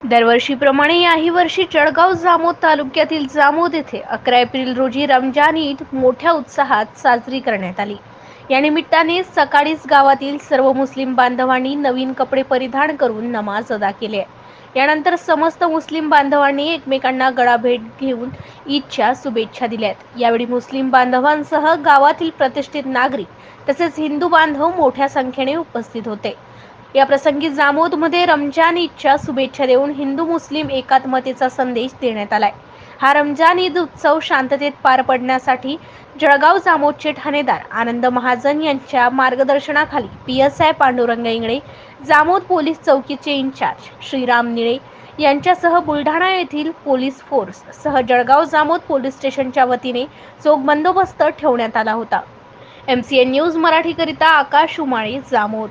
दरवर्षीप्रमाणे याही वर्षी जळगाव जामोद तालुक्यातील जामोद येथे 11 एप्रिल रोजी रमजान ईद मोठ्या उत्साहात साजरी करण्यात आली। या निमित्ताने सकाळीच गावातील सर्व मुस्लिम बांधवांनी नवीन कपडे परिधान करून नमाज अदा केली। यानंतर समस्त मुस्लिम बांधवांनी एकमेकांना गळाभेट घेऊन ईदच्या शुभेच्छा दिल्यात। यावेळी मुस्लिम बांधवांसह गावातील प्रतिष्ठित नागरिक तसेच हिंदू बांधव मोठ्या संख्येने उपस्थित होते। या प्रसंगी जामोदमध्ये रमजान ईदच्या शुभेच्छा देऊन हिंदू मुस्लिम एकात्मतेचा संदेश देण्यात आलाय। हा रमजान ईद उत्सव शांततेत पार पडण्यासाठी जळगाव जामोदचे ठाणेदार आनंद महाजन यांच्या मार्गदर्शनाखाली PSI पांडुरंग इंगळे, जामोद पोलीस चौकीचे इंचार्ज श्रीराम निळे यांच्यासह बुलढाणा येथील पोलीस फोर्स सह जळगाव जामोद पोलीस स्टेशनच्या वतीने चोख बंदोबस्त ठेवण्यात आला होता। MCN न्यूज मराठी करिता आकाश उमाळे, जामोद।